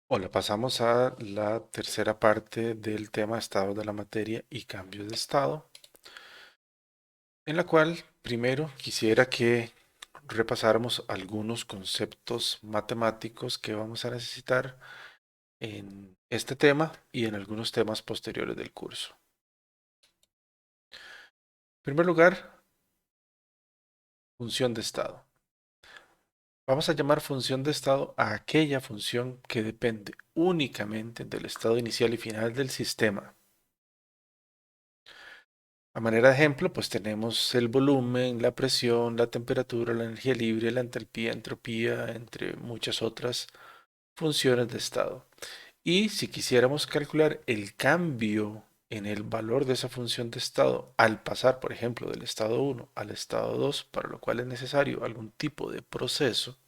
Hola, pasamos a la tercera parte del tema estado de la materia y cambios de estado, en la cual primero quisiera que repasáramos algunos conceptos matemáticos que vamos a necesitar en este tema y en algunos temas posteriores del curso. En primer lugar, función de estado. Vamos a llamar función de estado a aquella función que depende únicamente del estado inicial y final del sistema. A manera de ejemplo, pues tenemos el volumen, la presión, la temperatura, la energía libre, la entalpía, entropía, entre muchas otras funciones de estado. Y si quisiéramos calcular el cambio en el valor de esa función de estado al pasar, por ejemplo, del estado 1 al estado 2, para lo cual es necesario algún tipo de proceso,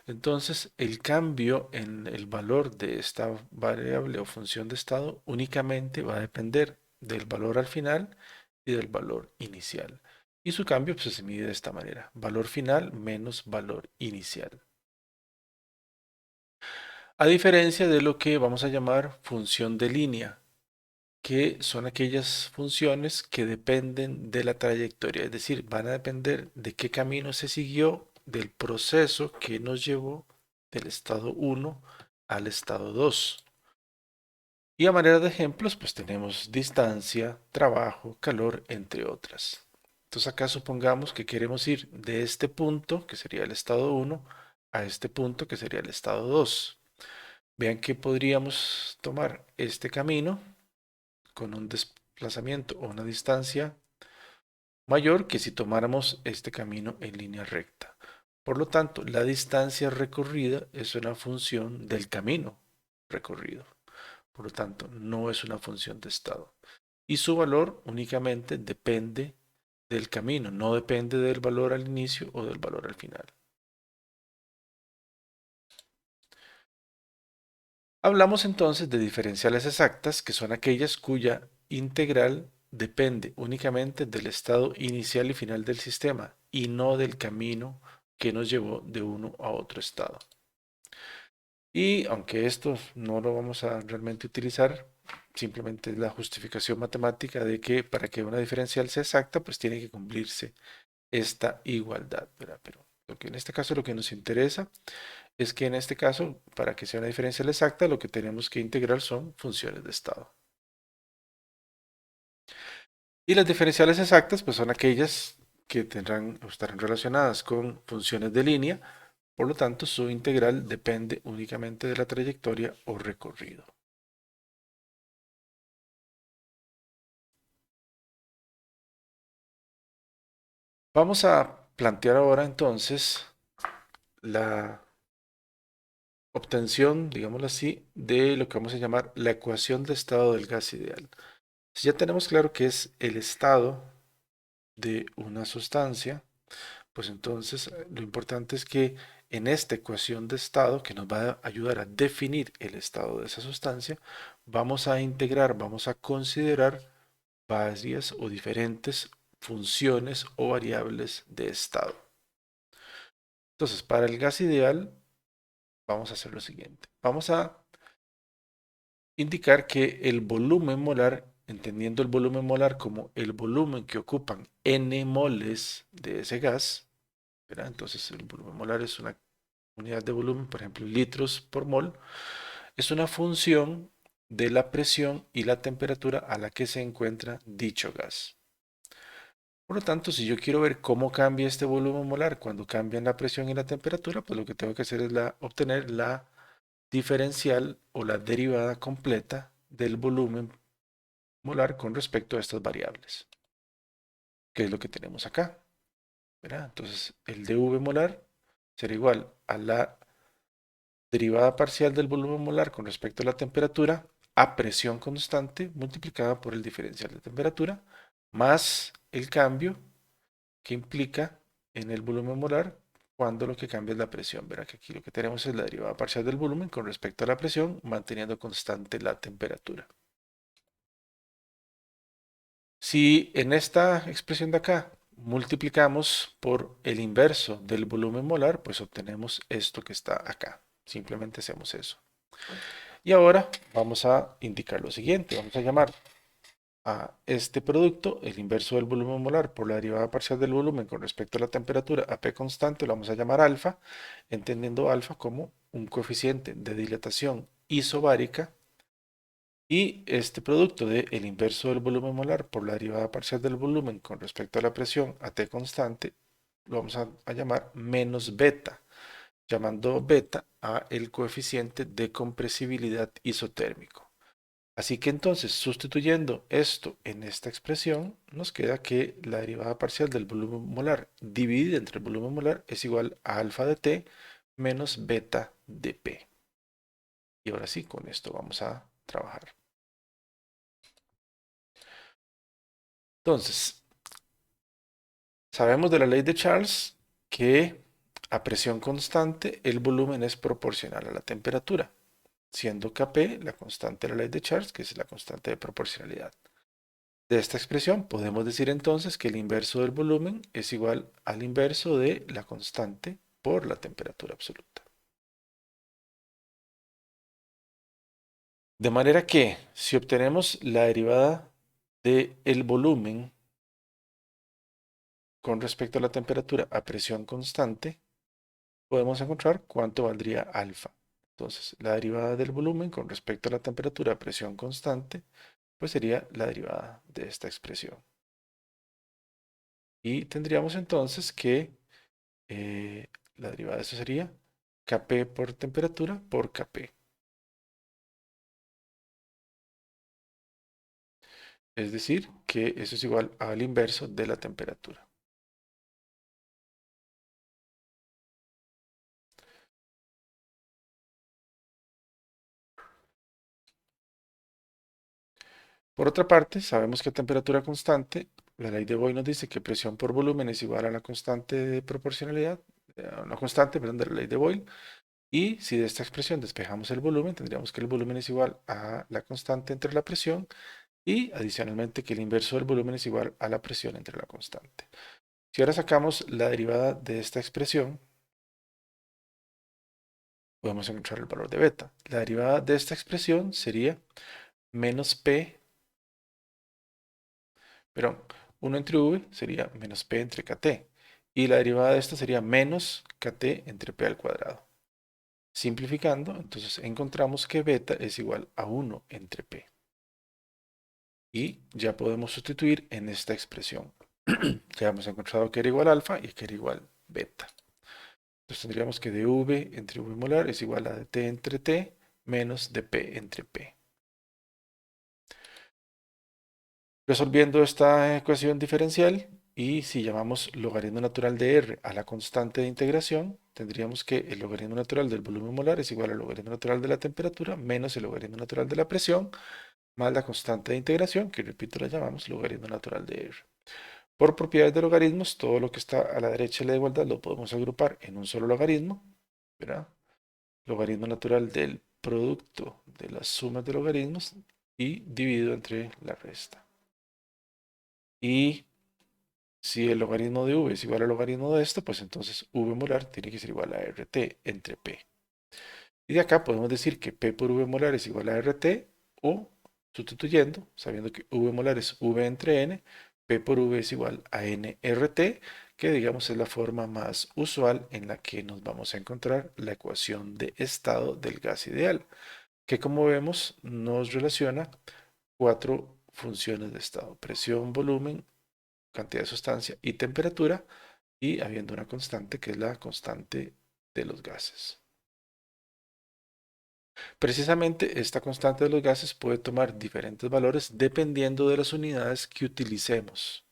entonces el cambio en el valor de esta variable o función de estado únicamente va a depender del valor al final y del valor inicial. Y su cambio pues, se mide de esta manera, valor final menos valor inicial. A diferencia de lo que vamos a llamar función de línea, que son aquellas funciones que dependen de la trayectoria, es decir, van a depender de qué camino se siguió, del proceso que nos llevó del estado 1 al estado 2. Y a manera de ejemplos, pues tenemos distancia, trabajo, calor, entre otras. Entonces acá supongamos que queremos ir de este punto, que sería el estado 1, a este punto, que sería el estado 2. Vean que podríamos tomar este camino con un desplazamiento o una distancia mayor que si tomáramos este camino en línea recta. Por lo tanto, la distancia recorrida es una función del camino recorrido. Por lo tanto, no es una función de estado. Y su valor únicamente depende del camino, no depende del valor al inicio o del valor al final. Hablamos entonces de diferenciales exactas, que son aquellas cuya integral depende únicamente del estado inicial y final del sistema y no del camino que nos llevó de uno a otro estado. Y aunque esto no lo vamos a realmente utilizar, simplemente es la justificación matemática de que para que una diferencial sea exacta, pues tiene que cumplirse esta igualdad, ¿verdad? Pero lo que en este caso lo que nos interesa es que en este caso, para que sea una diferencial exacta, lo que tenemos que integrar son funciones de estado. Y las diferenciales exactas, pues son aquellas que tendrán o estarán relacionadas con funciones de línea, por lo tanto, su integral depende únicamente de la trayectoria o recorrido. Vamos a plantear ahora entonces la obtención, digámoslo así, de lo que vamos a llamar la ecuación de estado del gas ideal. Si ya tenemos claro que es el estado de una sustancia, pues entonces lo importante es que en esta ecuación de estado, que nos va a ayudar a definir el estado de esa sustancia, vamos a integrar, vamos a considerar varias o diferentes funciones o variables de estado. Entonces, para el gas ideal, vamos a hacer lo siguiente. Vamos a indicar que el volumen molar, entendiendo el volumen molar como el volumen que ocupan n moles de ese gas, ¿verdad? Entonces el volumen molar es una unidad de volumen, por ejemplo, litros por mol, es una función de la presión y la temperatura a la que se encuentra dicho gas. Por lo tanto, si yo quiero ver cómo cambia este volumen molar cuando cambian la presión y la temperatura, pues lo que tengo que hacer es obtener la diferencial o la derivada completa del volumen molar con respecto a estas variables, que es lo que tenemos acá, ¿verdad? Entonces, el dV molar será igual a la derivada parcial del volumen molar con respecto a la temperatura a presión constante multiplicada por el diferencial de temperatura más el cambio que implica en el volumen molar cuando lo que cambia es la presión. Verá que aquí lo que tenemos es la derivada parcial del volumen con respecto a la presión, manteniendo constante la temperatura. Si en esta expresión de acá multiplicamos por el inverso del volumen molar, pues obtenemos esto que está acá. Simplemente hacemos eso. Y ahora vamos a indicar lo siguiente. Vamos a llamar a este producto el inverso del volumen molar por la derivada parcial del volumen con respecto a la temperatura a P constante, lo vamos a llamar alfa, entendiendo alfa como un coeficiente de dilatación isobárica. Y este producto de el inverso del volumen molar por la derivada parcial del volumen con respecto a la presión a T constante, lo vamos a llamar menos beta, llamando beta a el coeficiente de compresibilidad isotérmico. Así que entonces, sustituyendo esto en esta expresión, nos queda que la derivada parcial del volumen molar dividida entre el volumen molar es igual a alfa de T menos beta de P. Y ahora sí, con esto vamos a trabajar. Entonces, sabemos de la ley de Charles que a presión constante el volumen es proporcional a la temperatura, siendo Kp la constante de la ley de Charles, que es la constante de proporcionalidad. De esta expresión podemos decir entonces que el inverso del volumen es igual al inverso de la constante por la temperatura absoluta. De manera que si obtenemos la derivada del volumen con respecto a la temperatura a presión constante, podemos encontrar cuánto valdría alfa. Entonces, la derivada del volumen con respecto a la temperatura a presión constante, pues sería la derivada de esta expresión. Y tendríamos entonces que la derivada de eso sería Kp por temperatura por Kp. Es decir, que eso es igual al inverso de la temperatura. Por otra parte, sabemos que a temperatura constante, la ley de Boyle nos dice que presión por volumen es igual a la constante de proporcionalidad, a una constante, perdón, de la ley de Boyle. Y si de esta expresión despejamos el volumen, tendríamos que el volumen es igual a la constante entre la presión y adicionalmente que el inverso del volumen es igual a la presión entre la constante. Si ahora sacamos la derivada de esta expresión, podemos encontrar el valor de beta. La derivada de esta expresión sería menos P, perdón, 1 entre V sería menos P entre KT. Y la derivada de esta sería menos KT entre P al cuadrado. Simplificando, entonces encontramos que beta es igual a 1 entre P. Y ya podemos sustituir en esta expresión. Ya hemos encontrado que era igual alfa y que era igual beta. Entonces tendríamos que dV entre V molar es igual a dt entre T menos dP entre P. Resolviendo esta ecuación diferencial y si llamamos logaritmo natural de R a la constante de integración, tendríamos que el logaritmo natural del volumen molar es igual al logaritmo natural de la temperatura menos el logaritmo natural de la presión más la constante de integración, que repito la llamamos logaritmo natural de R. Por propiedades de logaritmos, todo lo que está a la derecha de la igualdad lo podemos agrupar en un solo logaritmo, ¿verdad? Logaritmo natural del producto de las sumas de logaritmos y dividido entre la resta. Y si el logaritmo de v es igual al logaritmo de esto, pues entonces v molar tiene que ser igual a RT entre P. Y de acá podemos decir que P por V molar es igual a RT o sustituyendo, sabiendo que V molar es V entre N, P por V es igual a NRT, que digamos es la forma más usual en la que nos vamos a encontrar la ecuación de estado del gas ideal, que como vemos nos relaciona cuatro funciones de estado: presión, volumen, cantidad de sustancia y temperatura, y habiendo una constante que es la constante de los gases. Precisamente esta constante de los gases puede tomar diferentes valores dependiendo de las unidades que utilicemos.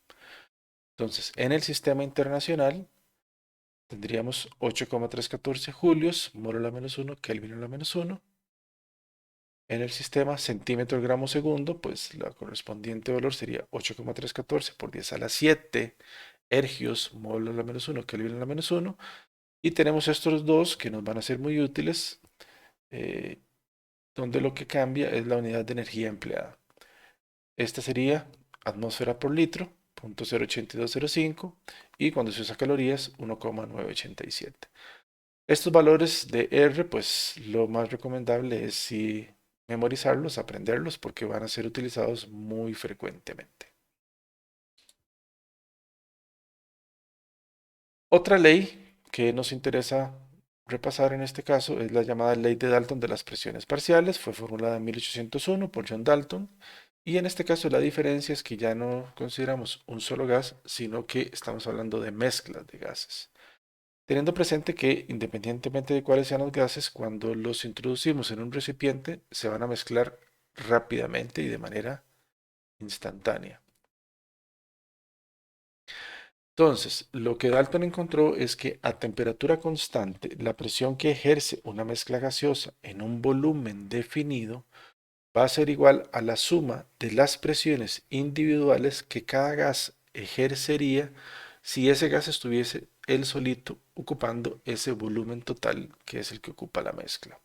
Entonces, en el sistema internacional tendríamos 8,314 julios, mol a la menos 1, Kelvin a la menos 1. En el sistema centímetro gramo segundo, pues la correspondiente valor sería 8,314 por 10 a la 7 ergios, mol a la menos 1, Kelvin a la menos 1. Y tenemos estos dos que nos van a ser muy útiles, eh, donde lo que cambia es la unidad de energía empleada. Esta sería atmósfera por litro, 0.08205, y cuando se usa calorías, 1,987. Estos valores de R, pues lo más recomendable es sí memorizarlos, aprenderlos, porque van a ser utilizados muy frecuentemente. Otra ley que nos interesa repasar en este caso es la llamada ley de Dalton de las presiones parciales. Fue formulada en 1801 por John Dalton. Y en este caso la diferencia es que ya no consideramos un solo gas, sino que estamos hablando de mezclas de gases. Teniendo presente que independientemente de cuáles sean los gases, cuando los introducimos en un recipiente se van a mezclar rápidamente y de manera instantánea. Entonces, lo que Dalton encontró es que a temperatura constante, la presión que ejerce una mezcla gaseosa en un volumen definido va a ser igual a la suma de las presiones individuales que cada gas ejercería si ese gas estuviese él solito ocupando ese volumen total que es el que ocupa la mezcla.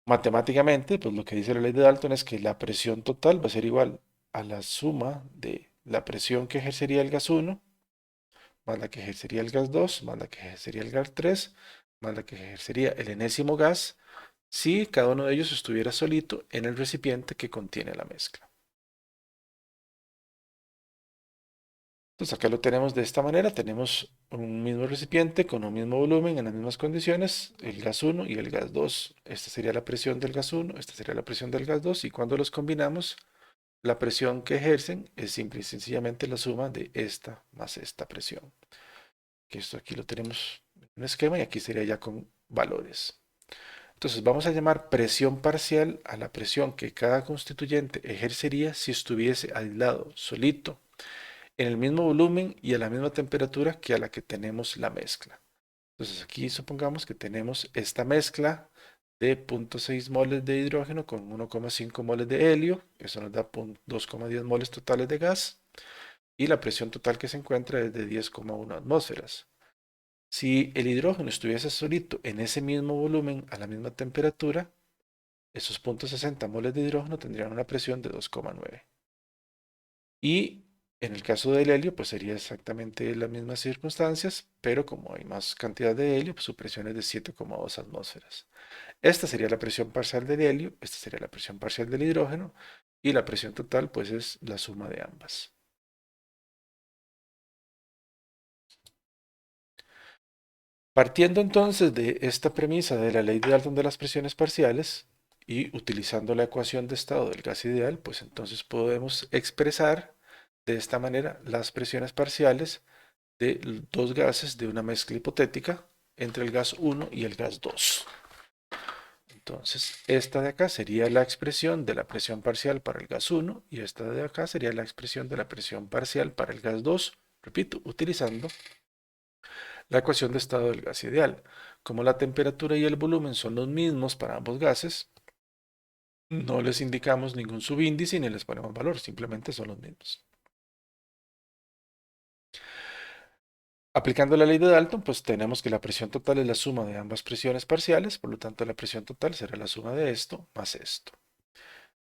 Matemáticamente, pues lo que dice la ley de Dalton es que la presión total va a ser igual a la suma de la presión que ejercería el gas 1 más la que ejercería el gas 2 más la que ejercería el gas 3 más la que ejercería el enésimo gas, si cada uno de ellos estuviera solito en el recipiente que contiene la mezcla. Entonces acá lo tenemos de esta manera, tenemos un mismo recipiente con un mismo volumen en las mismas condiciones, el gas 1 y el gas 2. Esta sería la presión del gas 1, esta sería la presión del gas 2 y cuando los combinamos, la presión que ejercen es simple y sencillamente la suma de esta más esta presión. Que esto aquí lo tenemos en un esquema y aquí sería ya con valores. Entonces vamos a llamar presión parcial a la presión que cada constituyente ejercería si estuviese aislado, solito, en el mismo volumen y a la misma temperatura que a la que tenemos la mezcla. Entonces aquí supongamos que tenemos esta mezcla de 0.6 moles de hidrógeno con 1,5 moles de helio, eso nos da 2,10 moles totales de gas, y la presión total que se encuentra es de 10,1 atmósferas. Si el hidrógeno estuviese solito en ese mismo volumen a la misma temperatura, esos 0.60 moles de hidrógeno tendrían una presión de 2,9. Y en el caso del helio, pues sería exactamente las mismas circunstancias, pero como hay más cantidad de helio, pues su presión es de 7,2 atmósferas. Esta sería la presión parcial del helio, esta sería la presión parcial del hidrógeno, y la presión total, pues es la suma de ambas. Partiendo entonces de esta premisa de la ley de Dalton de las presiones parciales y utilizando la ecuación de estado del gas ideal, pues entonces podemos expresar de esta manera las presiones parciales de dos gases de una mezcla hipotética entre el gas 1 y el gas 2. Entonces, esta de acá sería la expresión de la presión parcial para el gas 1 y esta de acá sería la expresión de la presión parcial para el gas 2, repito, utilizando la ecuación de estado del gas ideal. Como la temperatura y el volumen son los mismos para ambos gases, no les indicamos ningún subíndice ni les ponemos valor, simplemente son los mismos. Aplicando la ley de Dalton, pues tenemos que la presión total es la suma de ambas presiones parciales, por lo tanto la presión total será la suma de esto más esto.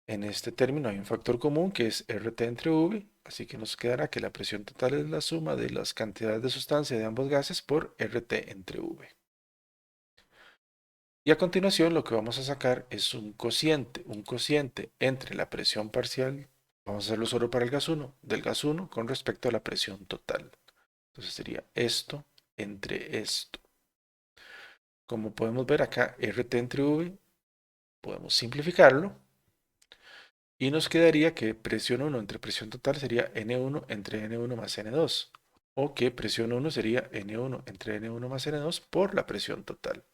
En este término hay un factor común que es RT entre V, así que nos quedará que la presión total es la suma de las cantidades de sustancia de ambos gases por RT entre V. Y a continuación lo que vamos a sacar es un cociente entre la presión parcial, vamos a hacerlo solo para el gas 1, del gas 1 con respecto a la presión total. Entonces sería esto entre esto. Como podemos ver acá, RT entre V, podemos simplificarlo y nos quedaría que presión 1 entre presión total sería N1 entre N1 más N2, o que presión 1 sería N1 entre N1 más N2 por la presión total.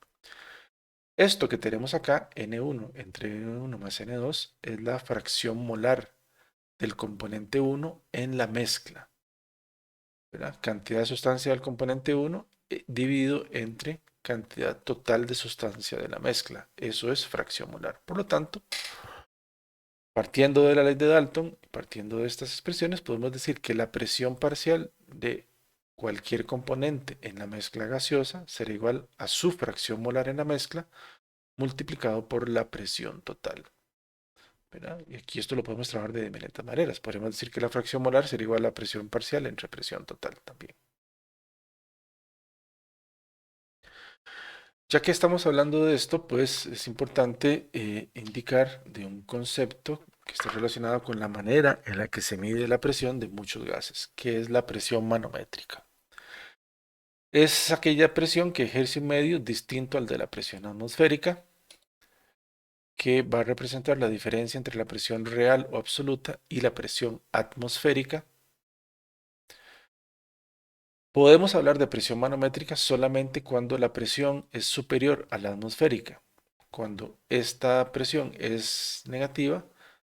Esto que tenemos acá, N1 entre N1 más N2, es la fracción molar del componente 1 en la mezcla, ¿verdad? Cantidad de sustancia del componente 1 dividido entre cantidad total de sustancia de la mezcla. Eso es fracción molar. Por lo tanto, partiendo de la ley de Dalton, partiendo de estas expresiones, podemos decir que la presión parcial de cualquier componente en la mezcla gaseosa será igual a su fracción molar en la mezcla multiplicado por la presión total, ¿verdad? Y aquí esto lo podemos trabajar de diferentes maneras. Podemos decir que la fracción molar sería igual a la presión parcial entre presión total también. Ya que estamos hablando de esto, pues es importante indicar de un concepto que está relacionado con la manera en la que se mide la presión de muchos gases, que es la presión manométrica. Es aquella presión que ejerce un medio distinto al de la presión atmosférica, que va a representar la diferencia entre la presión real o absoluta y la presión atmosférica. Podemos hablar de presión manométrica solamente cuando la presión es superior a la atmosférica. Cuando esta presión es negativa,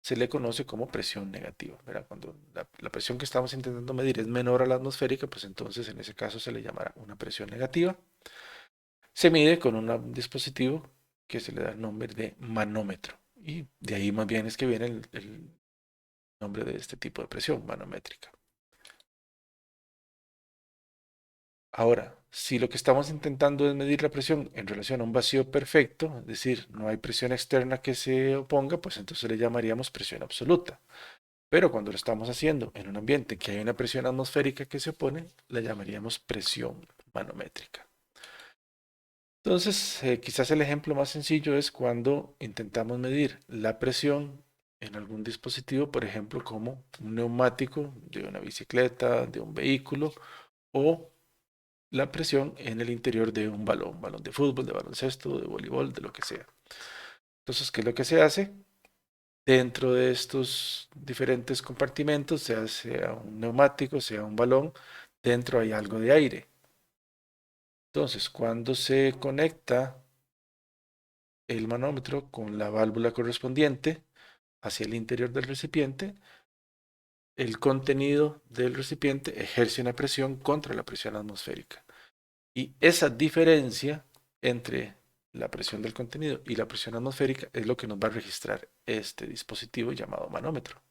se le conoce como presión negativa, ¿verdad? Cuando la presión que estamos intentando medir es menor a la atmosférica, pues entonces en ese caso se le llamará una presión negativa. Se mide con un dispositivo que se le da el nombre de manómetro. Y de ahí más bien es que viene el nombre de este tipo de presión manométrica. Ahora, si lo que estamos intentando es medir la presión en relación a un vacío perfecto, es decir, no hay presión externa que se oponga, pues entonces le llamaríamos presión absoluta. Pero cuando lo estamos haciendo en un ambiente que hay una presión atmosférica que se opone, le llamaríamos presión manométrica. Entonces, quizás el ejemplo más sencillo es cuando intentamos medir la presión en algún dispositivo, por ejemplo, como un neumático de una bicicleta, de un vehículo, o la presión en el interior de un balón de fútbol, de baloncesto, de voleibol, de lo que sea. Entonces, ¿qué es lo que se hace? Dentro de estos diferentes compartimentos, sea un neumático, sea un balón, dentro hay algo de aire. Entonces, cuando se conecta el manómetro con la válvula correspondiente hacia el interior del recipiente, el contenido del recipiente ejerce una presión contra la presión atmosférica. Y esa diferencia entre la presión del contenido y la presión atmosférica es lo que nos va a registrar este dispositivo llamado manómetro,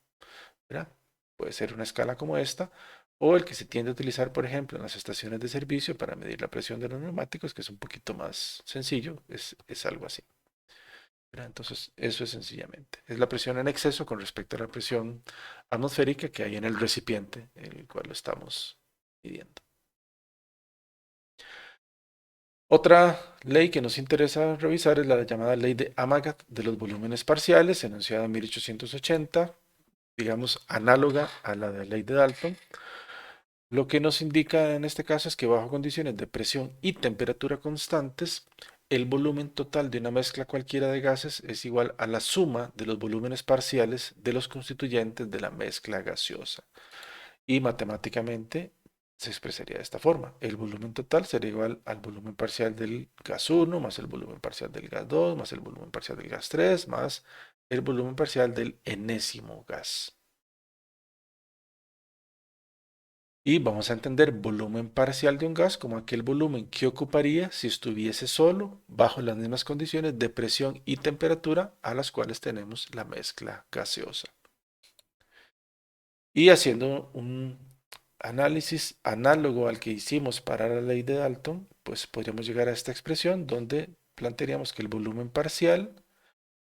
¿verdad? Puede ser una escala como esta o el que se tiende a utilizar, por ejemplo, en las estaciones de servicio para medir la presión de los neumáticos, que es un poquito más sencillo, es algo así, ¿verdad? Entonces, eso es sencillamente. Es la presión en exceso con respecto a la presión atmosférica que hay en el recipiente en el cual lo estamos midiendo. Otra ley que nos interesa revisar es la llamada ley de Amagat de los volúmenes parciales, enunciada en 1880, digamos análoga a la de la ley de Dalton. Lo que nos indica en este caso es que bajo condiciones de presión y temperatura constantes, el volumen total de una mezcla cualquiera de gases es igual a la suma de los volúmenes parciales de los constituyentes de la mezcla gaseosa. Y matemáticamente se expresaría de esta forma. El volumen total sería igual al volumen parcial del gas 1 más el volumen parcial del gas 2 más el volumen parcial del gas 3 más el volumen parcial del enésimo gas. Y vamos a entender volumen parcial de un gas como aquel volumen que ocuparía si estuviese solo bajo las mismas condiciones de presión y temperatura a las cuales tenemos la mezcla gaseosa. Y haciendo un análisis análogo al que hicimos para la ley de Dalton, pues podríamos llegar a esta expresión donde plantearíamos que el volumen parcial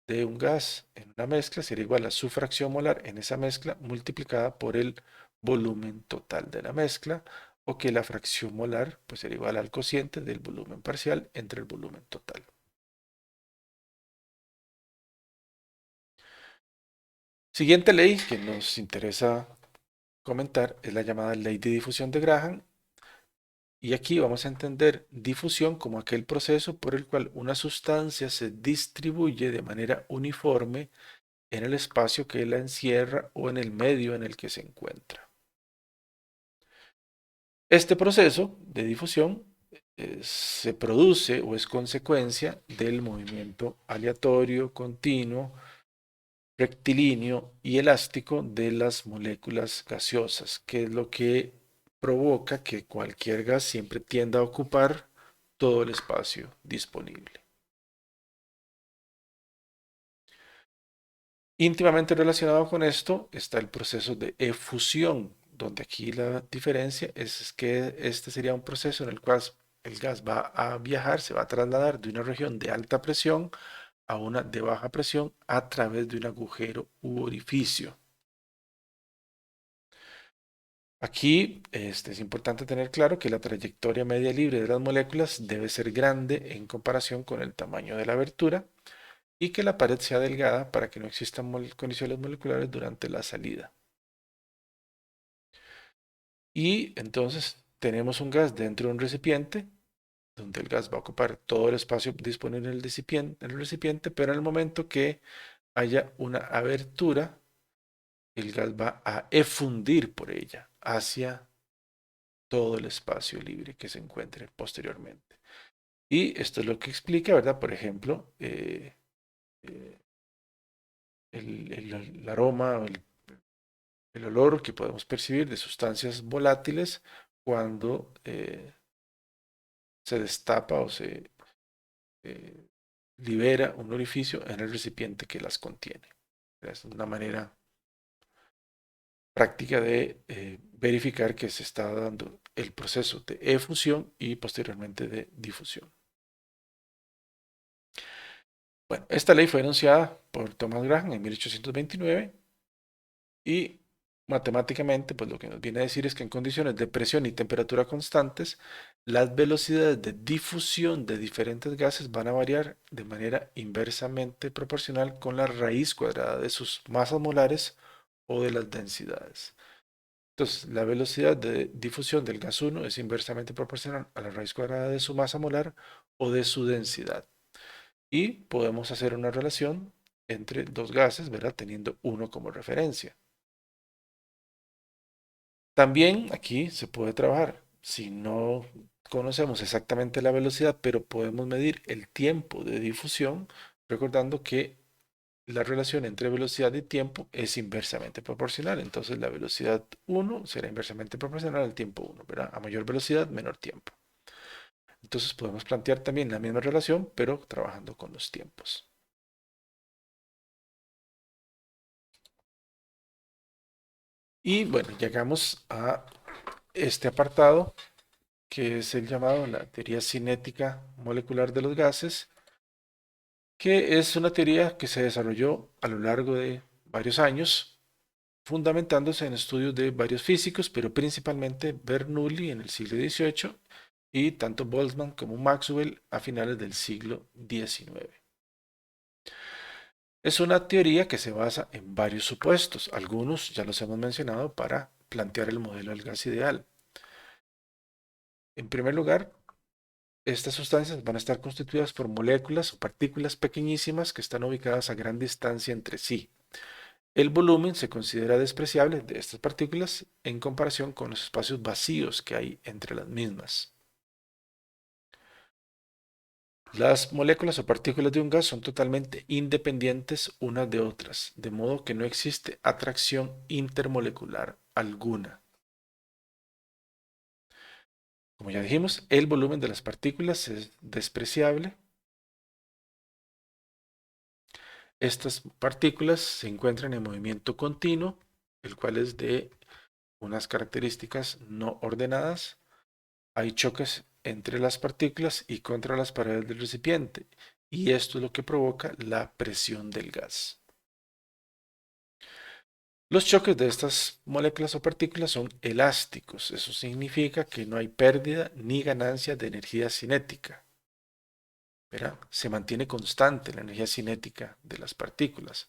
de un gas en una mezcla sería igual a su fracción molar en esa mezcla multiplicada por el volumen total de la mezcla, o que la fracción molar pues sería igual al cociente del volumen parcial entre el volumen total. Siguiente ley que nos interesa comentar es la llamada ley de difusión de Graham. Y aquí vamos a entender difusión como aquel proceso por el cual una sustancia se distribuye de manera uniforme en el espacio que la encierra o en el medio en el que se encuentra. Este proceso de difusión se produce o es consecuencia del movimiento aleatorio, continuo, rectilíneo y elástico de las moléculas gaseosas, que es lo que provoca que cualquier gas siempre tienda a ocupar todo el espacio disponible. Íntimamente relacionado con esto está el proceso de efusión, donde aquí la diferencia es que este sería un proceso en el cual el gas va a viajar, se va a trasladar de una región de alta presión a una de baja presión a través de un agujero u orificio. Aquí es importante tener claro que la trayectoria media libre de las moléculas debe ser grande en comparación con el tamaño de la abertura y que la pared sea delgada para que no existan condiciones moleculares durante la salida. Y entonces tenemos un gas dentro de un recipiente, donde el gas va a ocupar todo el espacio disponible en el recipiente, pero en el momento que haya una abertura, el gas va a efundir por ella hacia todo el espacio libre que se encuentre posteriormente. Y esto es lo que explica, ¿verdad? Por ejemplo, eh, el aroma o el olor que podemos percibir de sustancias volátiles cuando se destapa o se eh, libera un orificio en el recipiente que las contiene. Es una manera práctica de verificar que se está dando el proceso de efusión y posteriormente de difusión. Bueno, esta ley fue enunciada por Thomas Graham en 1829 y matemáticamente, pues lo que nos viene a decir es que en condiciones de presión y temperatura constantes, las velocidades de difusión de diferentes gases van a variar de manera inversamente proporcional con la raíz cuadrada de sus masas molares o de las densidades. Entonces, la velocidad de difusión del gas 1 es inversamente proporcional a la raíz cuadrada de su masa molar o de su densidad. Y podemos hacer una relación entre dos gases, ¿verdad? Teniendo uno como referencia. También aquí se puede trabajar. Si no conocemos exactamente la velocidad, pero podemos medir el tiempo de difusión, recordando que la relación entre velocidad y tiempo es inversamente proporcional. Entonces la velocidad 1 será inversamente proporcional al tiempo 1, ¿verdad? A mayor velocidad, menor tiempo. Entonces podemos plantear también la misma relación, pero trabajando con los tiempos. Y bueno, llegamos a este apartado que es el llamado la teoría cinética molecular de los gases, que es una teoría que se desarrolló a lo largo de varios años, fundamentándose en estudios de varios físicos, pero principalmente Bernoulli en el siglo XVIII y tanto Boltzmann como Maxwell a finales del siglo XIX. Es una teoría que se basa en varios supuestos, algunos ya los hemos mencionado para plantear el modelo del gas ideal. En primer lugar, estas sustancias van a estar constituidas por moléculas o partículas pequeñísimas que están ubicadas a gran distancia entre sí. El volumen se considera despreciable de estas partículas en comparación con los espacios vacíos que hay entre las mismas. Las moléculas o partículas de un gas son totalmente independientes unas de otras, de modo que no existe atracción intermolecular alguna. Como ya dijimos, el volumen de las partículas es despreciable. Estas partículas se encuentran en movimiento continuo, el cual es de unas características no ordenadas. Hay choques entre las partículas y contra las paredes del recipiente, y esto es lo que provoca la presión del gas. Los choques de estas moléculas o partículas son elásticos. Eso significa que no hay pérdida ni ganancia de energía cinética. ¿Verdad? Se mantiene constante la energía cinética de las partículas,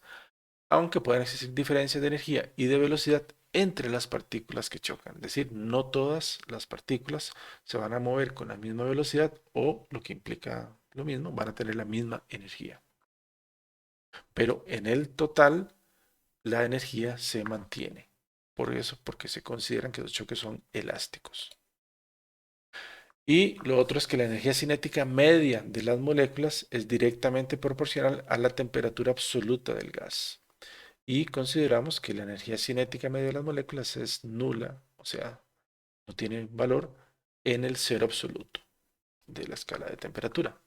aunque puedan existir diferencias de energía y de velocidad entre las partículas que chocan. Es decir, no todas las partículas se van a mover con la misma velocidad o, lo que implica lo mismo, van a tener la misma energía. Pero en el total, la energía se mantiene. Por eso, porque se consideran que los choques son elásticos. Y lo otro es que la energía cinética media de las moléculas es directamente proporcional a la temperatura absoluta del gas. Y consideramos que la energía cinética media de las moléculas es nula, o sea, no tiene valor en el cero absoluto de la escala de temperatura.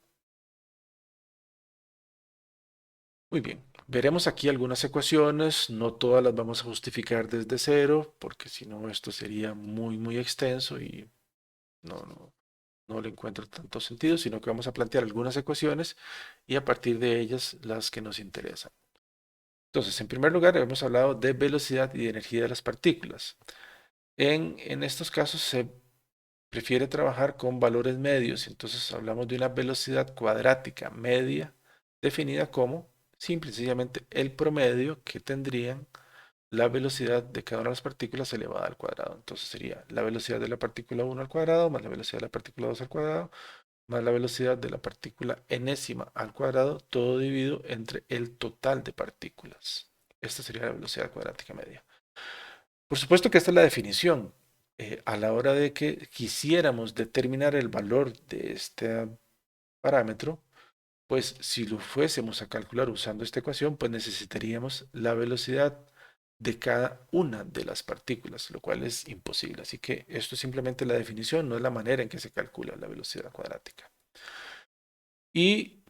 Muy bien, veremos aquí algunas ecuaciones, no todas las vamos a justificar desde cero, porque si no esto sería muy extenso y no le encuentro tanto sentido, sino que vamos a plantear algunas ecuaciones y a partir de ellas las que nos interesan. Entonces, en primer lugar, hemos hablado de velocidad y de energía de las partículas. En estos casos se prefiere trabajar con valores medios, entonces hablamos de una velocidad cuadrática media definida como simple y sencillamente el promedio que tendrían la velocidad de cada una de las partículas elevada al cuadrado. Entonces sería la velocidad de la partícula 1 al cuadrado más la velocidad de la partícula 2 al cuadrado más la velocidad de la partícula enésima al cuadrado, todo dividido entre el total de partículas. Esta sería la velocidad cuadrática media. Por supuesto que esta es la definición. A la hora de que quisiéramos determinar el valor de este parámetro, pues si lo fuésemos a calcular usando esta ecuación, pues necesitaríamos la velocidad de cada una de las partículas, lo cual es imposible. Así que esto es simplemente la definición, no es la manera en que se calcula la velocidad cuadrática. Y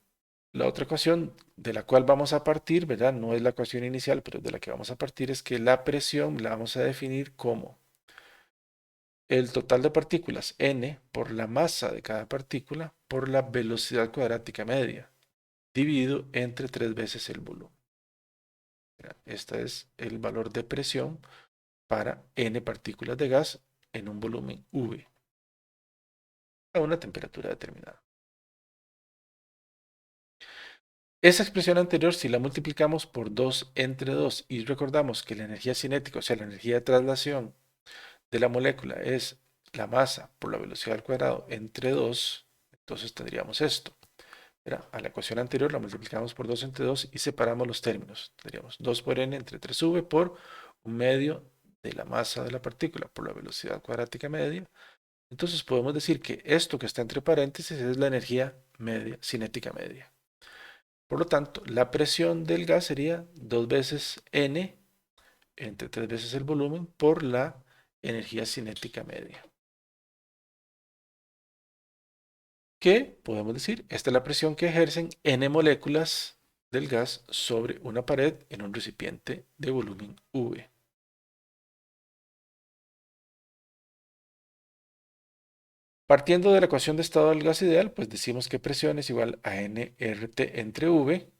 la otra ecuación de la cual vamos a partir, ¿verdad? No es la ecuación inicial, pero de la que vamos a partir es que la presión la vamos a definir como el total de partículas, n, por la masa de cada partícula, por la velocidad cuadrática media, dividido entre 3 veces el volumen. Este es el valor de presión para n partículas de gas en un volumen V a una temperatura determinada. Esa expresión anterior, si la multiplicamos por 2 entre 2 y recordamos que la energía cinética, o sea, la energía de traslación de la molécula es la masa por la velocidad al cuadrado entre 2, entonces tendríamos esto. A la ecuación anterior la multiplicamos por 2 entre 2 y separamos los términos. Tendríamos 2 por n entre 3v por un medio de la masa de la partícula por la velocidad cuadrática media. Entonces podemos decir que esto que está entre paréntesis es la energía media, cinética media. Por lo tanto, la presión del gas sería 2 veces n entre 3 veces el volumen por la energía cinética media. Que podemos decir, esta es la presión que ejercen n moléculas del gas sobre una pared en un recipiente de volumen V. Partiendo de la ecuación de estado del gas ideal, pues decimos que presión es igual a nRT entre V.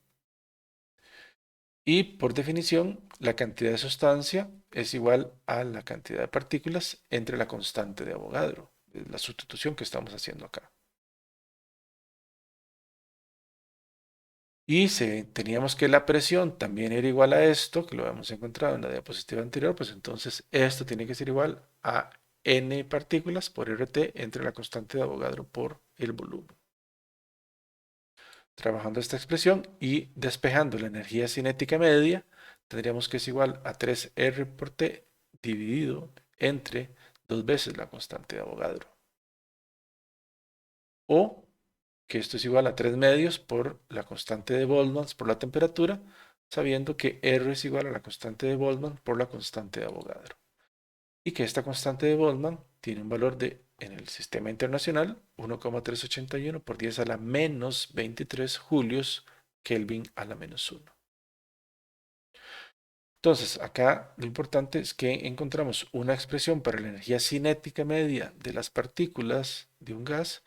Y por definición, la cantidad de sustancia es igual a la cantidad de partículas entre la constante de Avogadro. Es la sustitución que estamos haciendo acá. Y si teníamos que la presión también era igual a esto, que lo habíamos encontrado en la diapositiva anterior, pues entonces esto tiene que ser igual a n partículas por RT entre la constante de Avogadro por el volumen. Trabajando esta expresión y despejando la energía cinética media, tendríamos que es igual a 3R por T dividido entre 2 veces la constante de Avogadro. O que esto es igual a 3 medios por la constante de Boltzmann por la temperatura, sabiendo que R es igual a la constante de Boltzmann por la constante de Avogadro. Y que esta constante de Boltzmann tiene un valor de, en el sistema internacional, 1,381 por 10 a la menos 23 julios Kelvin a la menos 1. Entonces, acá lo importante es que encontramos una expresión para la energía cinética media de las partículas de un gas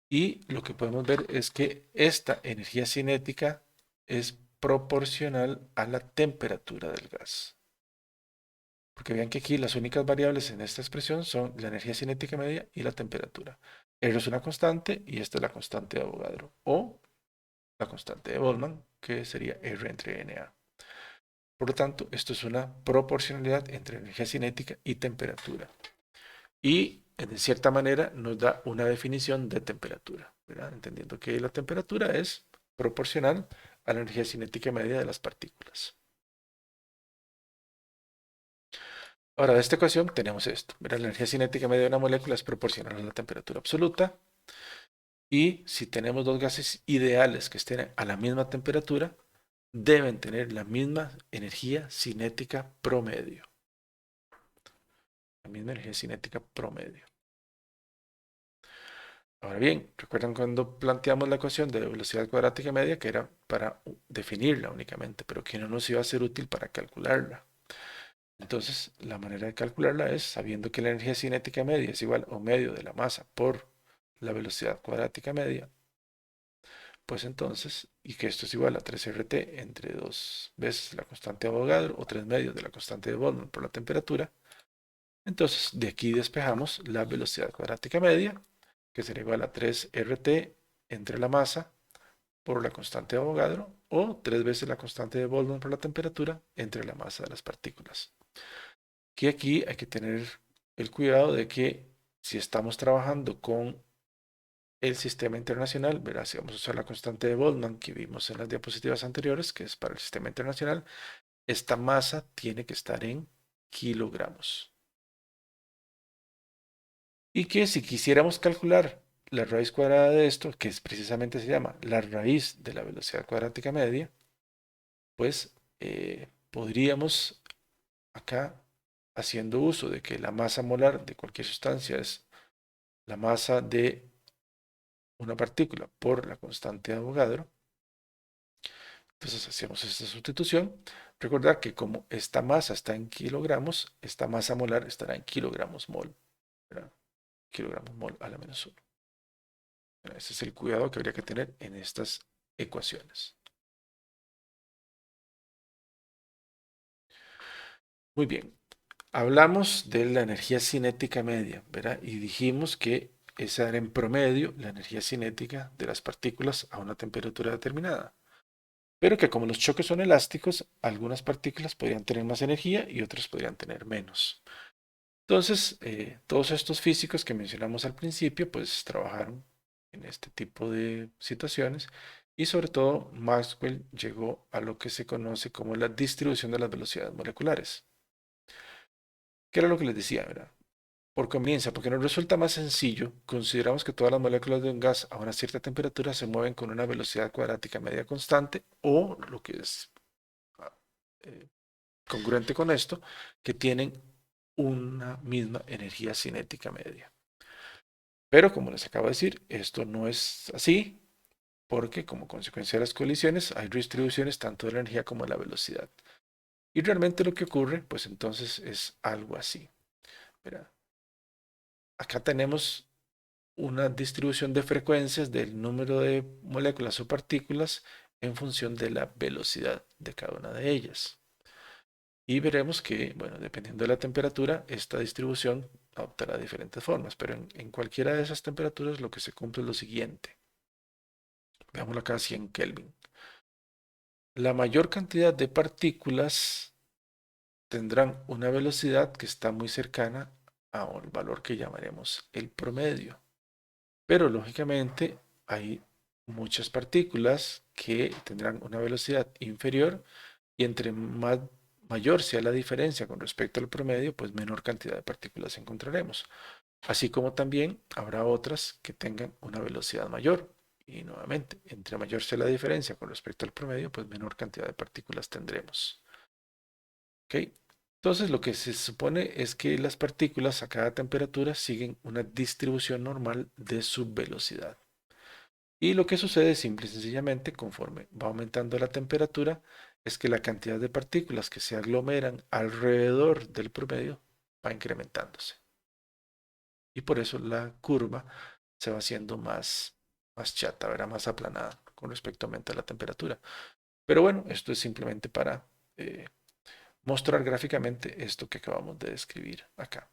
y lo que podemos ver es que esta energía cinética es proporcional a la temperatura del gas. Porque vean que aquí las únicas variables en esta expresión son la energía cinética media y la temperatura. R es una constante y esta es la constante de Avogadro o la constante de Boltzmann, que sería R entre Na. Por lo tanto, esto es una proporcionalidad entre energía cinética y temperatura. Y de cierta manera nos da una definición de temperatura, ¿verdad? Entendiendo que la temperatura es proporcional a la energía cinética media de las partículas. Ahora, de esta ecuación tenemos esto, ¿verdad? La energía cinética media de una molécula es proporcional a la temperatura absoluta. Y si tenemos dos gases ideales que estén a la misma temperatura, deben tener la misma energía cinética promedio. La misma energía cinética promedio. Ahora bien, recuerdan cuando planteamos la ecuación de velocidad cuadrática media, que era para definirla únicamente, pero que no nos iba a ser útil para calcularla. Entonces, la manera de calcularla es sabiendo que la energía cinética media es igual a un medio de la masa por la velocidad cuadrática media, pues entonces, y que esto es igual a 3RT entre 2 veces la constante de Avogadro o 3 medios de la constante de Boltzmann por la temperatura, Entonces, de aquí despejamos la velocidad cuadrática media, que será igual a 3RT entre la masa por la constante de Avogadro, o 3 veces la constante de Boltzmann por la temperatura entre la masa de las partículas. Que aquí hay que tener el cuidado de que si estamos trabajando con el sistema internacional, verás, si vamos a usar la constante de Boltzmann que vimos en las diapositivas anteriores, que es para el sistema internacional, esta masa tiene que estar en kilogramos. Y que si quisiéramos calcular la raíz cuadrada de esto, que es precisamente se llama la raíz de la velocidad cuadrática media, pues podríamos acá, haciendo uso de que la masa molar de cualquier sustancia es la masa de una partícula por la constante de Avogadro, entonces hacemos esta sustitución. Recordar que como esta masa está en kilogramos, esta masa molar estará en kilogramos mol, ¿verdad? Kilogramos mol a la menos 1. Ese es el cuidado que habría que tener en estas ecuaciones. Muy bien. Hablamos de la energía cinética media, ¿verdad? Y dijimos que esa era en promedio la energía cinética de las partículas a una temperatura determinada. Pero que como los choques son elásticos, algunas partículas podrían tener más energía y otras podrían tener menos. Entonces, todos estos físicos que mencionamos al principio, pues trabajaron en este tipo de situaciones y sobre todo Maxwell llegó a lo que se conoce como la distribución de las velocidades moleculares. ¿Qué era lo que les decía, verdad? Por conveniencia, porque nos resulta más sencillo, consideramos que todas las moléculas de un gas a una cierta temperatura se mueven con una velocidad cuadrática media constante o lo que es ah, eh, congruente con esto, que tienen una misma energía cinética media. Pero como les acabo de decir, esto no es así porque como consecuencia de las colisiones hay distribuciones tanto de la energía como de la velocidad. Y realmente lo que ocurre, pues entonces es algo así. Mira, acá tenemos una distribución de frecuencias del número de moléculas o partículas en función de la velocidad de cada una de ellas. Y veremos que, bueno, dependiendo de la temperatura, esta distribución adoptará diferentes formas, pero en cualquiera de esas temperaturas lo que se cumple es lo siguiente. Veámoslo acá a 100 Kelvin. La mayor cantidad de partículas tendrán una velocidad que está muy cercana a un valor que llamaremos el promedio. Pero lógicamente hay muchas partículas que tendrán una velocidad inferior y entre mayor sea la diferencia con respecto al promedio, pues menor cantidad de partículas encontraremos. Así como también habrá otras que tengan una velocidad mayor. Y nuevamente, entre mayor sea la diferencia con respecto al promedio, pues menor cantidad de partículas tendremos. ¿Ok? Entonces, lo que se supone es que las partículas a cada temperatura siguen una distribución normal de su velocidad. Y lo que sucede simple y sencillamente conforme va aumentando la temperatura es que la cantidad de partículas que se aglomeran alrededor del promedio va incrementándose. Y por eso la curva se va haciendo más chata, ¿verdad? Más aplanada con respecto a aumentar la temperatura. Pero bueno, esto es simplemente para mostrar gráficamente esto que acabamos de describir acá.